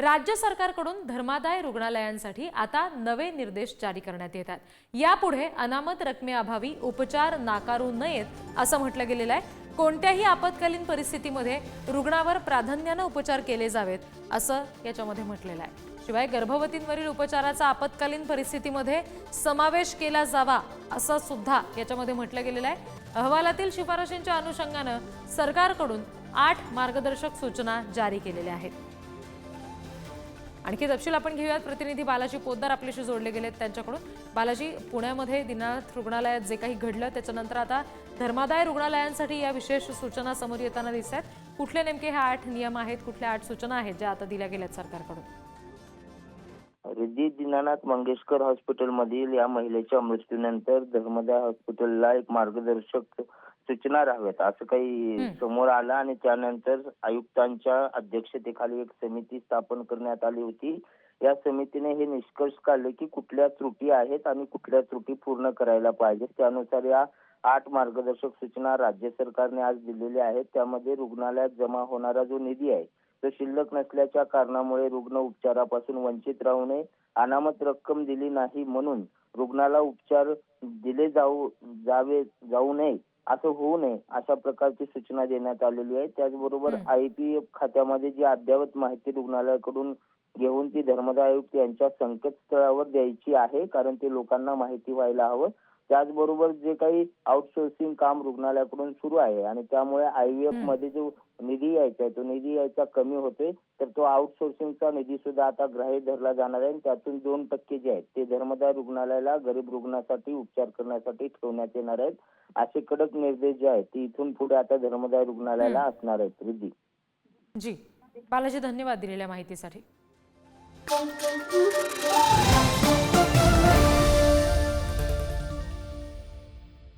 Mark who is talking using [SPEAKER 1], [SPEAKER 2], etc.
[SPEAKER 1] राज्य सरकारकडून धर्मादाय रुग्णालयांसाठी आता नवे निर्देश जारी करण्यात येतात। यापुढे अनामत रकमेअभावी उपचार नाकारू नयेत असं म्हटलं गेलेलं आहे। कोणत्याही आपत्कालीन परिस्थितीमध्ये रुग्णावर प्राधान्याने उपचार केले जावेत असं याच्यामध्ये म्हटलेलं आहे। शिवाय गर्भवतींवरील उपचाराचा आपत्कालीन परिस्थितीमध्ये समावेश केला जावा असं सुद्धा याच्यामध्ये म्हटलं गेलेलं आहे। अहवालातील शिफारशींच्या अनुषंगाने सरकारकडून 8 मार्गदर्शक सूचना जारी केलेल्या आहेत। आणखी तपशील आपण घेऊयात। प्रतिनिधी बालाजी पोद्दार आपल्याशी जोडले गेलेत त्यांच्याकडून। बालाजी, पुण्यामध्ये दीनानाथ रुग्णालयात जे काही घडलं त्याच्यानंतर आता धर्मादाय रुग्णालयांसाठी या विशेष सूचना समोर येताना दिसतात। कुठले नेमके हे 8 नियम आहेत, कुठल्या 8 सूचना आहेत ज्या आता दिल्या गेल्यात सरकारकडून?
[SPEAKER 2] रिद्धी दीनानाथ मंगेशकर हॉस्पिटलमधील या महिलेच्या मृत्यूनंतर धर्मदाय हॉस्पिटलला एक मार्गदर्शक सूचना राहाव्यात असं काही समोर आलं आणि त्यानंतर आयुक्तांच्या अध्यक्षतेखाली एक समिती स्थापन करण्यात आली होती। या समितीने हे निष्कर्ष काढले की कुठल्या त्रुटी आहेत आणि कुठल्या त्रुटी पूर्ण करायला पाहिजे। त्यानुसार या 8 मार्गदर्शक सूचना राज्य सरकारने आज दिलेल्या आहेत। त्यामध्ये रुग्णालयात जमा होणारा जो निधी आहे तो शिल्लक नसल्याच्या कारणामुळे रुग्ण उपचारापासून वंचित राहू नये, अनामत रक्कम दिली नाही म्हणून रुग्णाला उपचार दिले जाऊ नये असं होऊ नये अशा प्रकारची सूचना देण्यात आलेली आहे। त्याचबरोबर IPF खात्यामध्ये जी अद्ययावत माहिती रुग्णालयाकडून घेऊन ती धर्मदाय आयुक्त यांच्या संकेतस्थळावर द्यायची आहे, कारण ते लोकांना माहिती व्हायला हवं। त्याचबरोबर जे काही आउटसोर्सिंग काम रुग्णालयाकडून सुरू आहे आणि त्यामुळे IVF मध्ये जो निधी यायचा तो निधी यायचा कमी होतोय, तर तो आउटसोर्सिंगचा निधी सुद्धा आता ग्राह्य धरला जाणार आहे। त्यातून 2% जे आहेत ते धर्मदाय रुग्णालयाला गरीब रुग्णासाठी उपचार करण्यासाठी ठेवण्यात येणार आहेत। असे कडक निर्देश जे आहेत ते इथून पुढे आता धर्मदाय रुग्णालयाला असणार आहेत। रिद्धी
[SPEAKER 1] जी, बालाजी धन्यवाद दिलेल्या माहितीसाठी।